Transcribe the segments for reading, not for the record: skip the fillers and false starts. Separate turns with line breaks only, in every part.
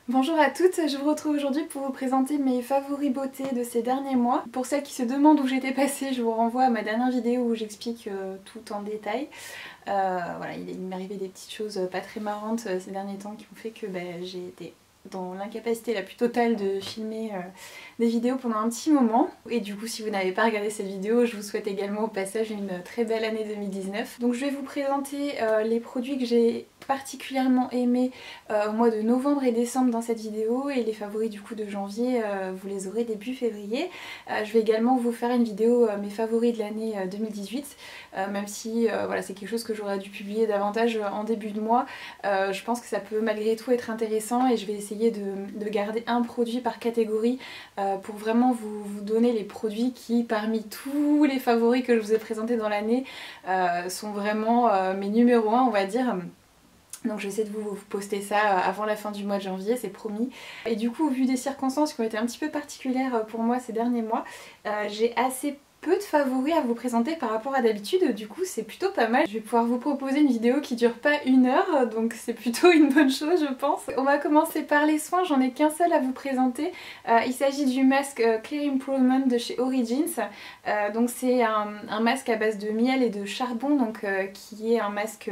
Bonjour à toutes, je vous retrouve aujourd'hui pour vous présenter mes favoris beauté de ces derniers mois. Pour celles qui se demandent où j'étais passée, je vous renvoie à ma dernière vidéo où j'explique tout en détail. Voilà, il m'est arrivé des petites choses pas très marrantes ces derniers temps qui ont fait que j'ai été dans l'incapacité la plus totale de filmer des vidéos pendant un petit moment. Et du coup, si vous n'avez pas regardé cette vidéo, je vous souhaite également au passage une très belle année 2019. Donc je vais vous présenter les produits que j'ai particulièrement aimés au mois de novembre et décembre dans cette vidéo, et les favoris du coup de janvier, vous les aurez début février. Je vais également vous faire une vidéo mes favoris de l'année 2018, même si voilà, c'est quelque chose que j'aurais dû publier davantage en début de mois. Je pense que ça peut malgré tout être intéressant et je vais essayer de garder un produit par catégorie pour vraiment vous donner les produits qui, parmi tous les favoris que je vous ai présentés dans l'année, sont vraiment mes numéros 1, on va dire. Donc j'essaie de vous poster ça avant la fin du mois de janvier, c'est promis. Et du coup, au vu des circonstances qui ont été un petit peu particulières pour moi ces derniers mois, j'ai assez peu de favoris à vous présenter par rapport à d'habitude, du coup c'est plutôt pas mal. Je vais pouvoir vous proposer une vidéo qui dure pas 1 heure, donc c'est plutôt une bonne chose je pense. On va commencer par les soins, j'en ai qu'un seul à vous présenter. Il s'agit du masque Clear Improvement de chez Origins. Donc c'est un masque à base de miel et de charbon, donc qui est un masque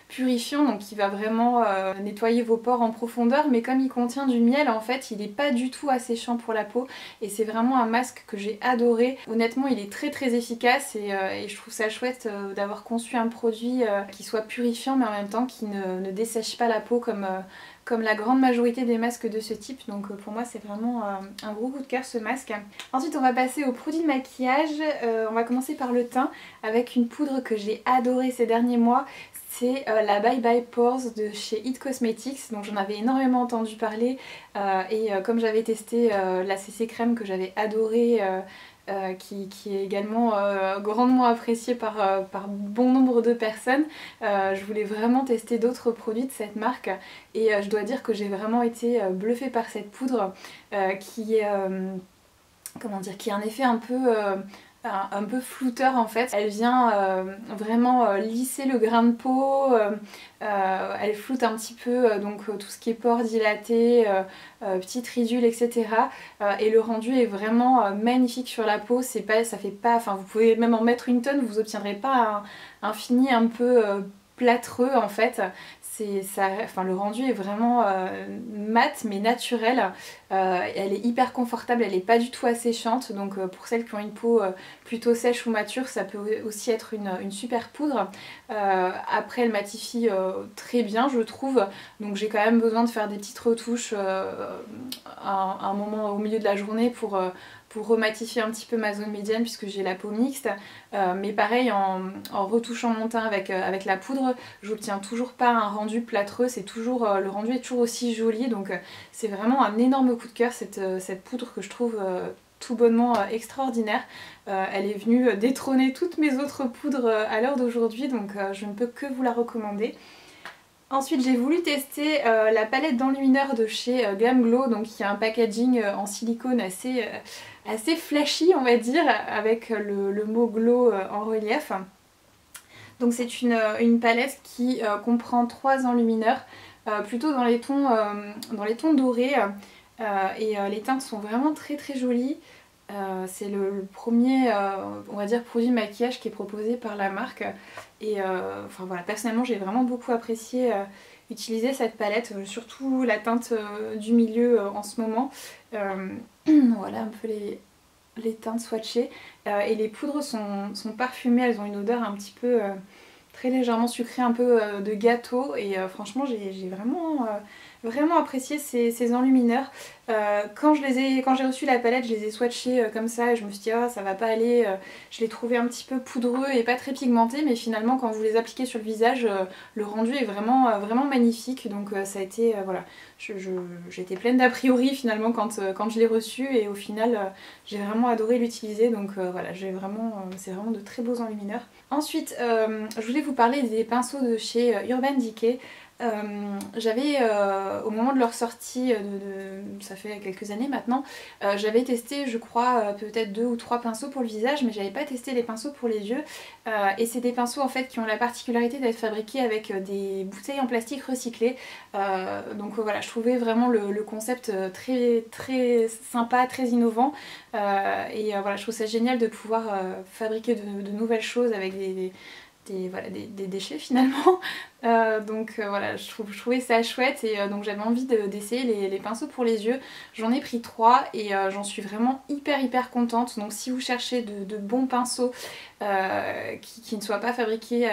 purifiant, donc qui va vraiment nettoyer vos pores en profondeur, mais comme il contient du miel en fait, il n'est pas du tout asséchant pour la peau et c'est vraiment un masque que j'ai adoré. Honnêtement, il est très efficace et je trouve ça chouette d'avoir conçu un produit qui soit purifiant mais en même temps qui ne dessèche pas la peau comme la grande majorité des masques de ce type. Donc pour moi c'est vraiment un gros coup de cœur ce masque. Ensuite on va passer aux produits de maquillage. On va commencer par le teint avec une poudre que j'ai adorée ces derniers mois. C'est la Bye Bye Pores de chez It Cosmetics, donc j'en avais énormément entendu parler et comme j'avais testé la CC crème que j'avais adorée, qui est également grandement appréciée par bon nombre de personnes, je voulais vraiment tester d'autres produits de cette marque et je dois dire que j'ai vraiment été bluffée par cette poudre qui est, comment dire, qui a un effet un peu flouteur en fait. Elle vient vraiment lisser le grain de peau, elle floute un petit peu donc tout ce qui est pores dilatés, petites ridules, etc. Et le rendu est vraiment magnifique sur la peau. C'est pas, ça fait pas, enfin vous pouvez même en mettre une tonne, vous obtiendrez pas un fini un peu plâtreux en fait. Enfin, le rendu est vraiment mat mais naturel. Elle est hyper confortable, elle n'est pas du tout asséchante, donc pour celles qui ont une peau plutôt sèche ou mature, ça peut aussi être une super poudre. Après elle matifie très bien je trouve, donc j'ai quand même besoin de faire des petites retouches un moment au milieu de la journée pour rematifier un petit peu ma zone médiane puisque j'ai la peau mixte, mais pareil en retouchant mon teint avec la poudre, j'obtiens toujours pas un rendu plâtreux, c'est toujours, le rendu est toujours aussi joli, donc c'est vraiment un énorme coup de cœur cette poudre que je trouve tout bonnement extraordinaire. Elle est venue détrôner toutes mes autres poudres à l'heure d'aujourd'hui, donc je ne peux que vous la recommander. Ensuite j'ai voulu tester la palette d'enlumineur de chez Glam Glow, donc qui a un packaging en silicone assez flashy on va dire, avec le mot glow en relief. Donc c'est une palette qui comprend 3 enlumineurs, plutôt dans les tons dorés, et les teintes sont vraiment très jolies. C'est le premier on va dire produit maquillage qui est proposé par la marque et enfin voilà, personnellement j'ai vraiment beaucoup apprécié utiliser cette palette, surtout la teinte du milieu en ce moment. Voilà un peu les teintes swatchées, et les poudres sont parfumées, elles ont une odeur un petit peu très légèrement sucrée, un peu de gâteau, et franchement j'ai vraiment apprécié ces enlumineurs. Quand j'ai reçu la palette, je les ai swatchés comme ça et je me suis dit oh, ça va pas aller, je les trouvais un petit peu poudreux et pas très pigmentés, mais finalement quand vous les appliquez sur le visage, le rendu est vraiment magnifique, donc ça a été, voilà, j'étais pleine d'a priori finalement quand je l'ai reçu, et au final j'ai vraiment adoré l'utiliser, donc voilà, c'est vraiment de très beaux enlumineurs. Ensuite je voulais vous parler des pinceaux de chez Urban Decay. J'avais au moment de leur sortie, ça fait quelques années maintenant, j'avais testé je crois peut-être 2 ou 3 pinceaux pour le visage, mais j'avais pas testé les pinceaux pour les yeux. Et c'est des pinceaux en fait qui ont la particularité d'être fabriqués avec des bouteilles en plastique recyclées. Donc voilà, je trouvais vraiment le concept très sympa, très innovant. Voilà, je trouve ça génial de pouvoir fabriquer de nouvelles choses avec des déchets finalement. Voilà, je trouvais ça chouette et donc j'avais envie d'essayer les pinceaux pour les yeux. J'en ai pris 3 et j'en suis vraiment hyper contente. Donc si vous cherchez de bons pinceaux qui ne soient pas fabriqués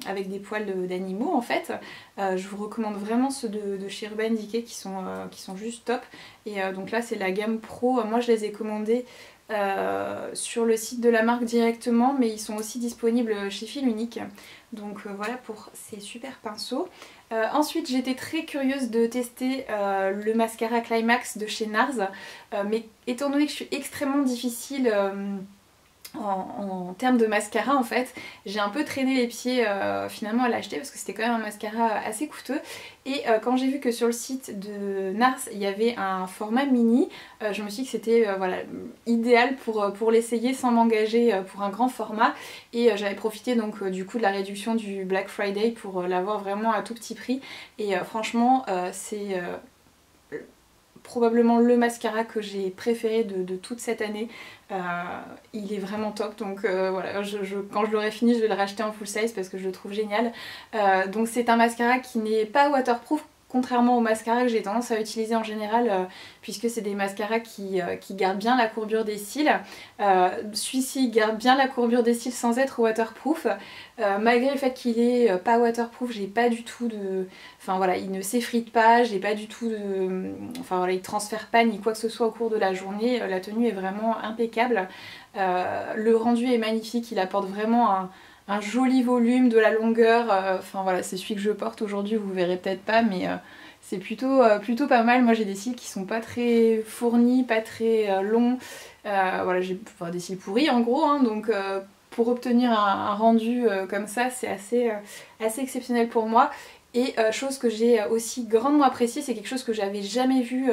avec des poils d'animaux en fait, je vous recommande vraiment ceux de chez Urban Decay qui sont juste top. Et donc là c'est la gamme Pro, moi je les ai commandés sur le site de la marque directement, mais ils sont aussi disponibles chez Fil Unique. Donc voilà pour ces super pinceaux. Ensuite j'étais très curieuse de tester le mascara Climax de chez NARS, mais étant donné que je suis extrêmement difficile en termes de mascara en fait, j'ai un peu traîné les pieds finalement à l'acheter parce que c'était quand même un mascara assez coûteux. Et quand j'ai vu que sur le site de NARS il y avait un format mini, je me suis dit que c'était voilà, idéal pour l'essayer sans m'engager pour un grand format. Et j'avais profité donc du coup de la réduction du Black Friday pour l'avoir vraiment à tout petit prix. Et franchement c'est probablement le mascara que j'ai préféré de toute cette année. Il est vraiment top, donc voilà, quand je l'aurai fini je vais le racheter en full size parce que je le trouve génial. Donc c'est un mascara qui n'est pas waterproof, contrairement aux mascaras que j'ai tendance à utiliser en général, puisque c'est des mascaras qui gardent bien la courbure des cils. Celui-ci garde bien la courbure des cils sans être waterproof. Malgré le fait qu'il est pas waterproof, j'ai pas du tout de... Enfin voilà, il ne s'effrite pas, j'ai pas du tout de... Enfin voilà, il transfère pas ni quoi que ce soit au cours de la journée. La tenue est vraiment impeccable. Le rendu est magnifique, il apporte vraiment un joli volume, de la longueur. Enfin voilà, c'est celui que je porte aujourd'hui, vous verrez peut-être pas, mais c'est plutôt pas mal. Moi j'ai des cils qui sont pas très fournis, pas très longs. Voilà, j'ai des cils pourris en gros, hein, donc pour obtenir un rendu comme ça, c'est assez exceptionnel pour moi. Et chose que j'ai aussi grandement appréciée, c'est quelque chose que j'avais jamais vu,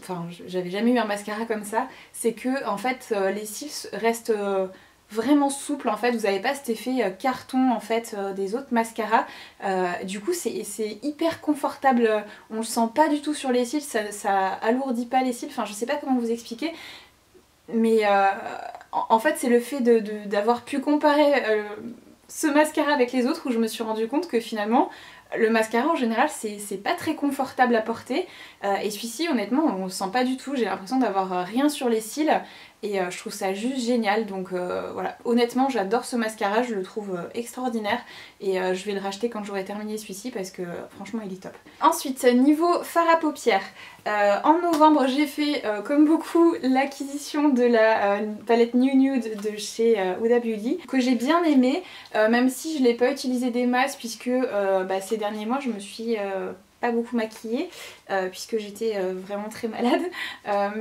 enfin j'avais jamais eu un mascara comme ça, c'est que en fait les cils restent vraiment souples en fait, vous n'avez pas cet effet carton en fait des autres mascaras. Du coup c'est hyper confortable, on le sent pas du tout sur les cils, ça alourdit pas les cils, enfin je sais pas comment vous expliquer. Mais en fait c'est le fait d'avoir pu comparer ce mascara avec les autres où je me suis rendu compte que finalement le mascara en général c'est pas très confortable à porter, et celui-ci honnêtement on le sent pas du tout, j'ai l'impression d'avoir rien sur les cils et je trouve ça juste génial. Donc voilà, honnêtement j'adore ce mascara, je le trouve extraordinaire et je vais le racheter quand j'aurai terminé celui-ci parce que franchement il est top. Ensuite niveau fard à paupières, en novembre j'ai fait comme beaucoup l'acquisition de la palette New Nude de chez Huda Beauty que j'ai bien aimée, même si je l'ai pas utilisée des masses puisque ces derniers mois je me suis pas beaucoup maquillée puisque j'étais vraiment très malade,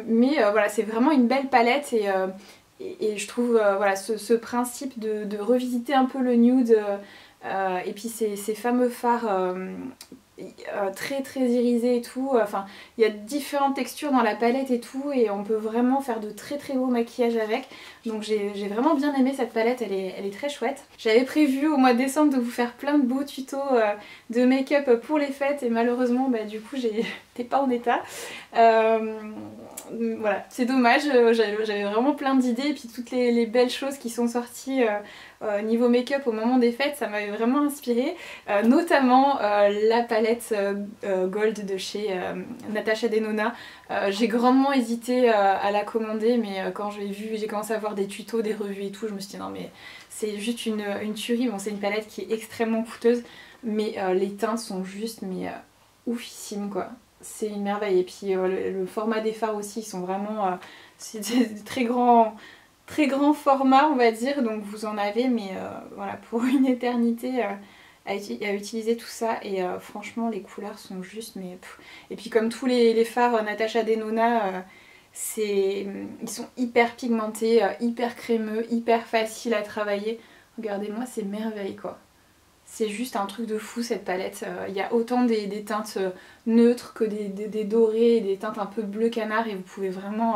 mais voilà, c'est vraiment une belle palette et je trouve voilà, ce principe de revisiter un peu le nude et puis ces fameux fards très irisés et tout, enfin il y a différentes textures dans la palette et tout et on peut vraiment faire de très beaux maquillages avec. Donc j'ai vraiment bien aimé cette palette, elle est très chouette. J'avais prévu au mois de décembre de vous faire plein de beaux tutos de make-up pour les fêtes et malheureusement du coup j'étais pas en état. Voilà, c'est dommage, j'avais vraiment plein d'idées et puis toutes les belles choses qui sont sorties niveau make-up au moment des fêtes, ça m'avait vraiment inspirée, notamment la palette Gold de chez Natasha Denona. J'ai grandement hésité à la commander, mais quand j'ai commencé à voir des tutos, des revues et tout, je me suis dit non mais c'est juste une tuerie. Bon, c'est une palette qui est extrêmement coûteuse, mais les teintes sont juste oufissimes quoi. C'est une merveille. Et puis le format des fards aussi, ils sont vraiment... c'est des très grands formats on va dire, donc vous en avez mais voilà, pour une éternité à utiliser tout ça. Et franchement les couleurs sont juste et puis comme tous les fards Natasha Denona, ils sont hyper pigmentés, hyper crémeux, hyper faciles à travailler. Regardez-moi ces merveilles quoi. c'est juste un truc de fou cette palette. Il y a autant des teintes neutres que des dorés, des teintes un peu bleu canard et vous pouvez vraiment...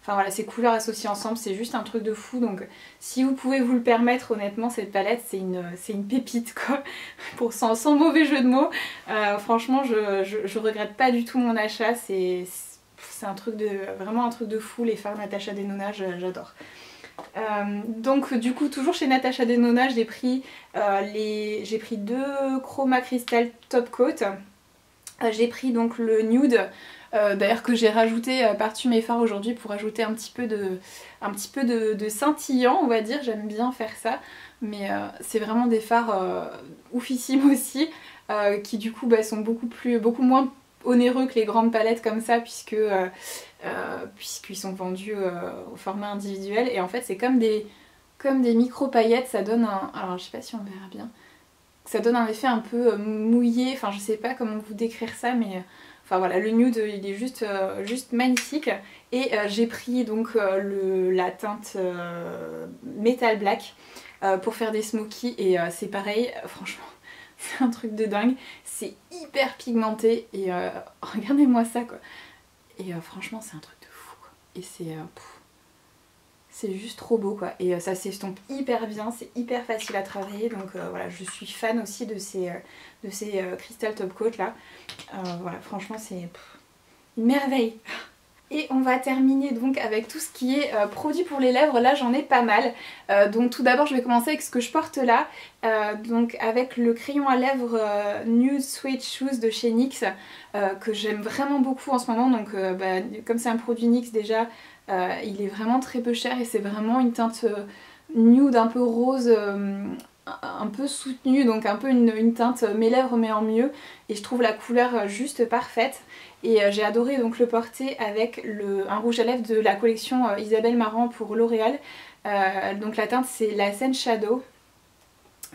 Enfin voilà, ces couleurs associées ensemble, c'est juste un truc de fou. Donc si vous pouvez vous le permettre, honnêtement, cette palette, c'est une pépite quoi. Sans mauvais jeu de mots. Franchement, je regrette pas du tout mon achat. C'est vraiment un truc de fou, les fards Natasha Denona, j'adore. Donc du coup toujours chez Natasha Denona j'ai pris deux Chroma Crystal Top Coat. J'ai pris donc le nude d'ailleurs que j'ai rajouté par-dessus mes fards aujourd'hui pour ajouter un petit peu de scintillant on va dire, j'aime bien faire ça mais c'est vraiment des fards oufissimes aussi qui du coup sont beaucoup moins onéreux que les grandes palettes comme ça puisqu'ils sont vendus au format individuel et en fait c'est comme des micro paillettes, ça donne alors je sais pas si on verra bien, ça donne un effet un peu mouillé, enfin je sais pas comment vous décrire ça mais enfin voilà, le nude il est juste magnifique et j'ai pris donc la teinte Metal Black pour faire des smokies et c'est pareil, franchement c'est un truc de dingue, c'est hyper pigmenté et regardez-moi ça quoi. Et franchement c'est un truc de fou quoi. Et c'est juste trop beau quoi. Et ça s'estompe hyper bien, c'est hyper facile à travailler donc voilà, je suis fan aussi de ces Crystal Top Coat là. Voilà, franchement c'est une merveille. Et on va terminer donc avec tout ce qui est produit pour les lèvres, là j'en ai pas mal. Donc tout d'abord je vais commencer avec ce que je porte là, donc avec le crayon à lèvres Nude Suede Shoes de chez NYX, que j'aime vraiment beaucoup en ce moment, donc comme c'est un produit NYX déjà, il est vraiment très peu cher et c'est vraiment une teinte nude un peu rose, un peu soutenue, donc un peu une teinte mes lèvres mais en mieux, et je trouve la couleur juste parfaite. Et j'ai adoré donc le porter avec un rouge à lèvres de la collection Isabelle Marant pour L'Oréal. Donc la teinte c'est la Scent Shadow.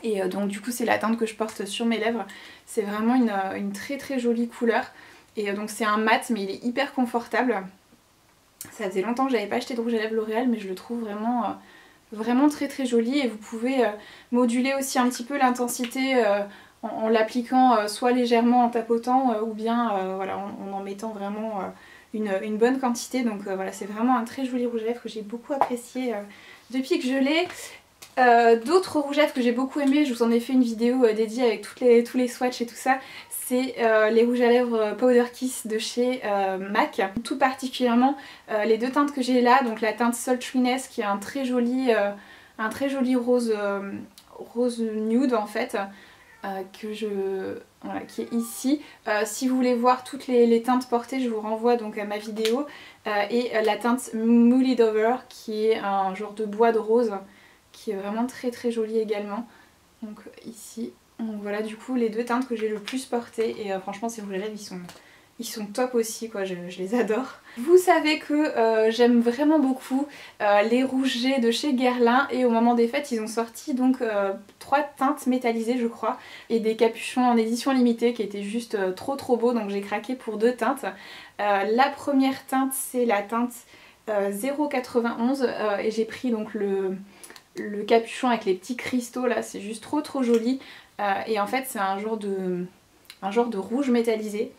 Et donc du coup c'est la teinte que je porte sur mes lèvres. C'est vraiment une très très jolie couleur. Et donc c'est un mat mais il est hyper confortable. Ça faisait longtemps que j'avais pas acheté de rouge à lèvres L'Oréal mais je le trouve vraiment très très joli. Et vous pouvez moduler aussi un petit peu l'intensité en l'appliquant soit légèrement en tapotant ou bien voilà, en mettant vraiment une bonne quantité. Donc voilà, c'est vraiment un très joli rouge à lèvres que j'ai beaucoup apprécié depuis que je l'ai. D'autres rouges à lèvres que j'ai beaucoup aimé, je vous en ai fait une vidéo dédiée avec tous les swatchs et tout ça, c'est les rouges à lèvres Powder Kiss de chez MAC. Tout particulièrement les deux teintes que j'ai là, donc la teinte Sultriness qui est un très joli rose nude en fait. Qui est ici. Si vous voulez voir toutes les teintes portées, je vous renvoie donc à ma vidéo. Et la teinte Mulled Over qui est un genre de bois de rose qui est vraiment très très jolie également. Donc ici, donc voilà du coup les deux teintes que j'ai le plus portées et franchement ces rouges à lèvres ils sont top aussi quoi, je les adore. Vous savez que j'aime vraiment beaucoup les rouges G de chez Guerlain et au moment des fêtes ils ont sorti donc 3 teintes métallisées je crois et des capuchons en édition limitée qui étaient juste trop beaux, donc j'ai craqué pour 2 teintes. La première teinte c'est la teinte 091 et j'ai pris donc le capuchon avec les petits cristaux là, c'est juste trop joli et en fait c'est un genre de rouge métallisé.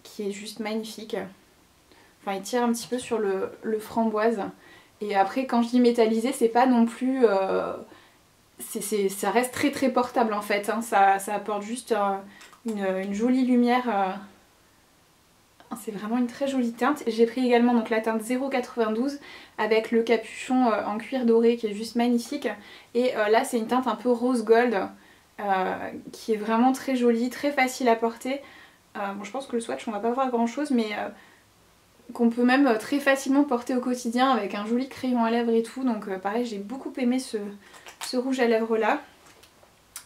Qui est juste magnifique. Enfin il tire un petit peu sur le framboise. Et après quand je dis métallisé c'est pas non plus... ça reste très portable en fait. Hein. Ça apporte juste une jolie lumière. C'est vraiment une très jolie teinte. J'ai pris également donc la teinte 092 avec le capuchon en cuir doré qui est juste magnifique. Et là c'est une teinte un peu rose gold qui est vraiment très jolie, très facile à porter. Bon, je pense que le swatch on va pas voir grand chose mais qu'on peut même très facilement porter au quotidien avec un joli crayon à lèvres et tout, donc pareil j'ai beaucoup aimé ce rouge à lèvres là.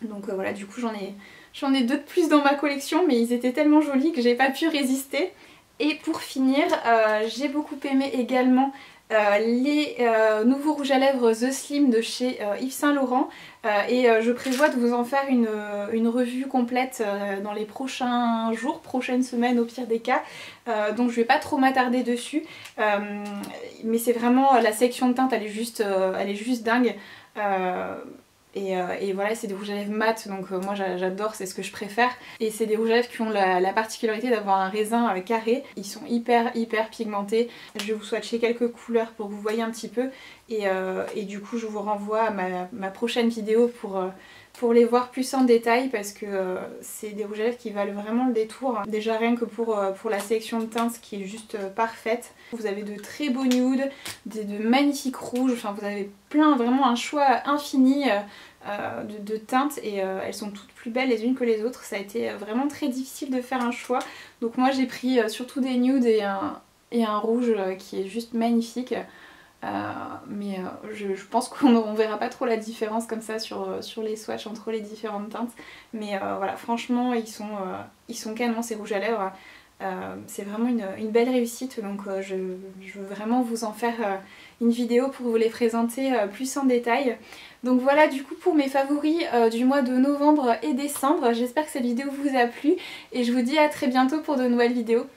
Donc voilà, du coup j'en ai 2 de plus dans ma collection mais ils étaient tellement jolis que j'ai pas pu résister. Et pour finir j'ai beaucoup aimé également les nouveaux rouges à lèvres The Slim de chez Yves Saint Laurent et je prévois de vous en faire une revue complète dans les prochains jours, prochaines semaines au pire des cas, donc je vais pas trop m'attarder dessus mais c'est vraiment la section de teinte elle est juste dingue Et voilà, c'est des rouges à lèvres mat, donc moi j'adore, c'est ce que je préfère. Et c'est des rouges à lèvres qui ont la particularité d'avoir un raisin carré. Ils sont hyper pigmentés. Je vais vous swatcher quelques couleurs pour que vous voyez un petit peu. Et du coup je vous renvoie à ma prochaine vidéo pour les voir plus en détail, parce que c'est des rouges à lèvres qui valent vraiment le détour. Déjà rien que pour la sélection de teintes qui est juste parfaite. Vous avez de très beaux nudes, de magnifiques rouges, enfin vous avez vraiment un choix infini de teintes, et elles sont toutes plus belles les unes que les autres. Ça a été vraiment très difficile de faire un choix. Donc moi j'ai pris surtout des nudes et un rouge qui est juste magnifique. Mais je pense qu'on verra pas trop la différence comme ça sur les swatchs entre les différentes teintes. Mais voilà, franchement ils sont canon ces rouges à lèvres. C'est vraiment une belle réussite, donc je veux vraiment vous en faire une vidéo pour vous les présenter plus en détail. Donc voilà du coup pour mes favoris du mois de novembre et décembre. J'espère que cette vidéo vous a plu et je vous dis à très bientôt pour de nouvelles vidéos.